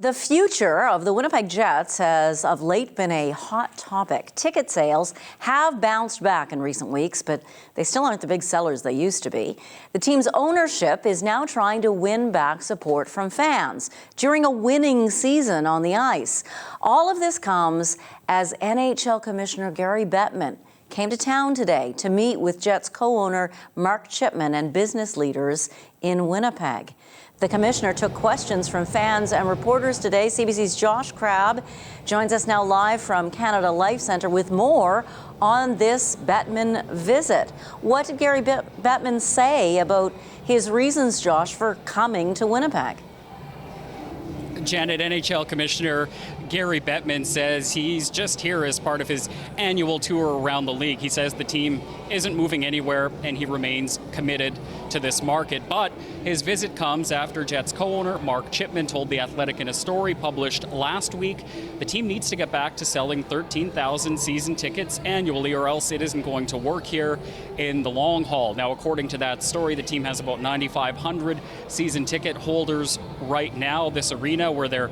The future of the Winnipeg Jets has of late been a hot topic. Ticket sales have bounced back in recent weeks, but they still aren't the big sellers they used to be. The team's ownership is now trying to win back support from fans during a winning season on the ice. All of this comes as NHL Commissioner Gary Bettman came to town today to meet with Jets co-owner Mark Chipman and business leaders in Winnipeg. The commissioner took questions from fans and reporters today. CBC's Josh Crabb joins us now live from Canada Life Centre with more on this Bettman visit. What did Gary Bettman say about his reasons, Josh, for coming to Winnipeg? Janet, NHL Commissioner Gary Bettman says he's just here as part of his annual tour around the league. He says the team isn't moving anywhere and he remains committed to this market. But his visit comes after Jets co-owner Mark Chipman told The Athletic in a story published last week the team needs to get back to selling 13,000 season tickets annually or else it isn't going to work here in the long haul. Now, according to that story, the team has about 9,500 season ticket holders right now. This arena where they're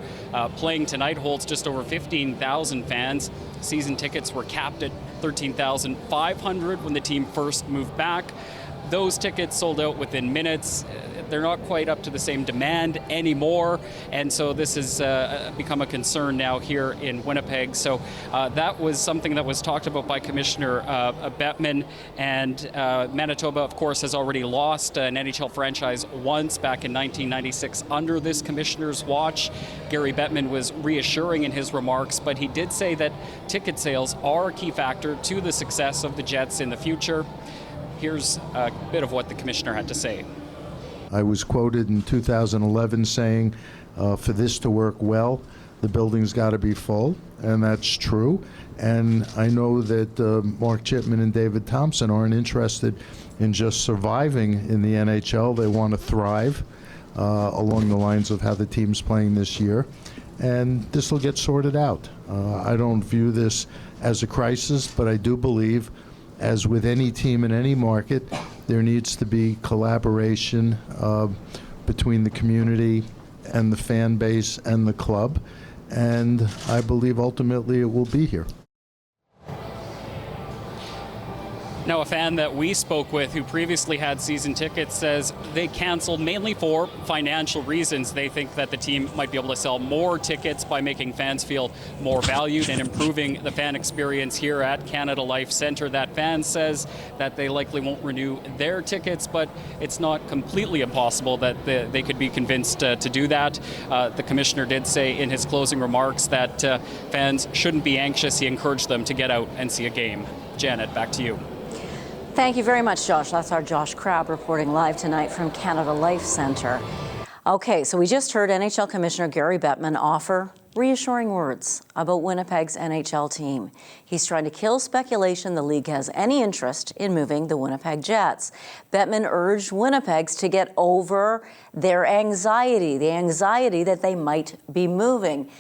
playing tonight holds just over 15,000 fans. Season tickets were capped at 13,500 when the team first moved back. Those tickets sold out within minutes. They're not quite up to the same demand anymore, and so this has become a concern now here in Winnipeg. So that was something that was talked about by Commissioner Bettman, and Manitoba, of course, has already lost an NHL franchise once back in 1996 under this commissioner's watch. Gary Bettman was reassuring in his remarks, but he did say that ticket sales are a key factor to the success of the Jets in the future. Here's a bit of what the commissioner had to say. I was quoted in 2011 saying, for this to work well, the building's got to be full, and that's true. And I know that Mark Chipman and David Thompson aren't interested in just surviving in the NHL. They want to thrive along the lines of how the team's playing this year. And this will get sorted out. I don't view this as a crisis, but I do believe, as with any team in any market, there needs to be collaboration between the community and the fan base and the club, and I believe ultimately it will be here. Now, a fan that we spoke with who previously had season tickets says they canceled mainly for financial reasons. They think that the team might be able to sell more tickets by making fans feel more valued and improving the fan experience here at Canada Life Centre. That fan says that they likely won't renew their tickets, but it's not completely impossible that they could be convinced to do that. The commissioner did say in his closing remarks that fans shouldn't be anxious. He encouraged them to get out and see a game. Janet, back to you. Thank you very much, Josh. That's our Josh Crabb reporting live tonight from Canada Life Centre. Okay, so we just heard NHL Commissioner Gary Bettman offer reassuring words about Winnipeg's NHL team. He's trying to kill speculation the league has any interest in moving the Winnipeg Jets. Bettman urged Winnipegs to get over their anxiety, the anxiety that they might be moving.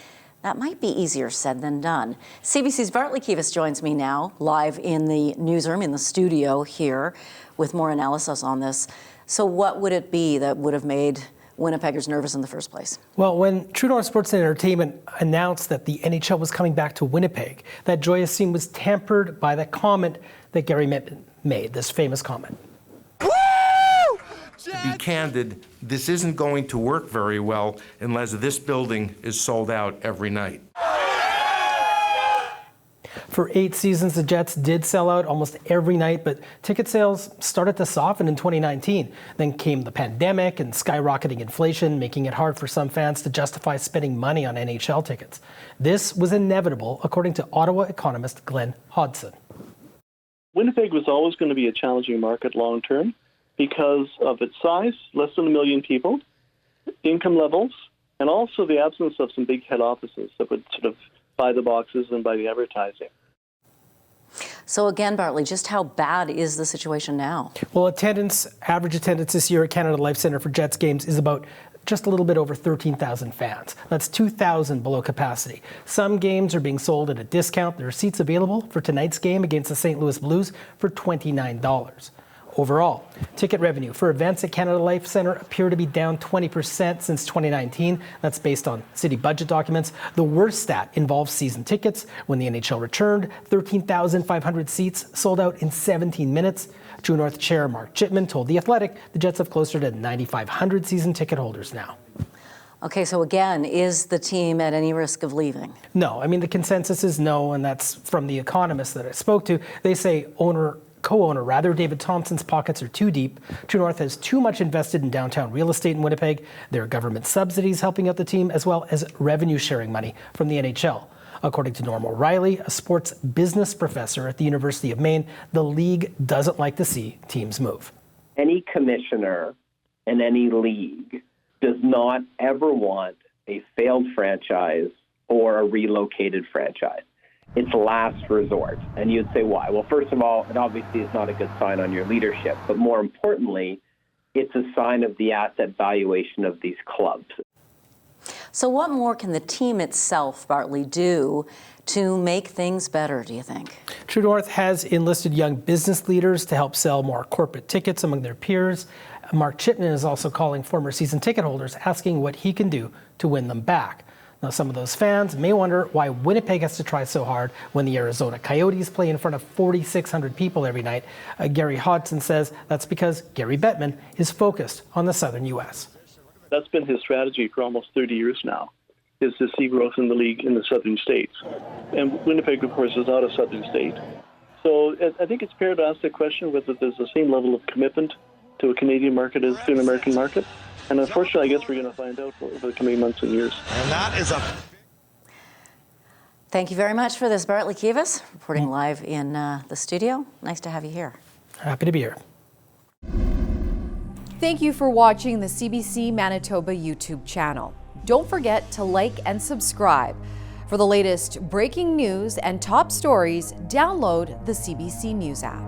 That might be easier said than done. CBC's Bartley Kivas joins me now, live in the newsroom, in the studio here, with more analysis on this. So what would it be that would have made Winnipeggers nervous in the first place? Well, when True North Sports and Entertainment announced that the NHL was coming back to Winnipeg, that joyous scene was tempered by the comment that Gary Bettman made, this famous comment. To be candid, this isn't going to work very well unless this building is sold out every night. For 8 seasons, the Jets did sell out almost every night, but ticket sales started to soften in 2019. Then came the pandemic and skyrocketing inflation, making it hard for some fans to justify spending money on NHL tickets. This was inevitable, according to Ottawa economist Glenn Hodson. Winnipeg was always going to be a challenging market long term, because of its size, less than 1 million people, income levels, and also the absence of some big head offices that would sort of buy the boxes and buy the advertising. So again, Bartley, just how bad is the situation now? Well, average attendance this year at Canada Life Centre for Jets games is about just a little bit over 13,000 fans. That's 2,000 below capacity. Some games are being sold at a discount. There are seats available for tonight's game against the St. Louis Blues for $29. overall. Ticket revenue for events at Canada Life Centre appear to be down 20% since 2019. That's based on city budget documents. The worst stat involves season tickets. When the NHL returned, 13,500 seats sold out in 17 minutes. True North Chair Mark Chipman told The Athletic the Jets have closer to 9,500 season ticket holders now. Okay, so again, is the team at any risk of leaving? No, I mean, the consensus is no, and that's from the economists that I spoke to. They say co-owner David Thompson's pockets are too deep. True North has too much invested in downtown real estate in Winnipeg. There are government subsidies helping out the team, as well as revenue sharing money from the NHL. According to Norm O'Reilly, a sports business professor at the University of Maine, the league doesn't like to see teams move. Any commissioner in any league does not ever want a failed franchise or a relocated franchise. It's last resort. And you'd say, why? Well, first of all, it obviously is not a good sign on your leadership. But more importantly, it's a sign of the asset valuation of these clubs. So what more can the team itself, Bartley, do to make things better, do you think? True North has enlisted young business leaders to help sell more corporate tickets among their peers. Mark Chipman is also calling former season ticket holders, asking what he can do to win them back. Now, some of those fans may wonder why Winnipeg has to try so hard when the Arizona Coyotes play in front of 4,600 people every night. Gary Hodson says that's because Gary Bettman is focused on the southern U.S. That's been his strategy for almost 30 years now, is to see growth in the league in the southern states. And Winnipeg, of course, is not a southern state. So I think it's fair to ask the question whether there's the same level of commitment to a Canadian market as to an American market. And unfortunately, I guess we're going to find out over the coming months and years. And that is a... Thank you very much for this, Bartley Kivas, reporting live in the studio. Nice to have you here. Happy to be here. Thank you for watching the CBC Manitoba YouTube channel. Don't forget to like and subscribe. For the latest breaking news and top stories, download the CBC News app.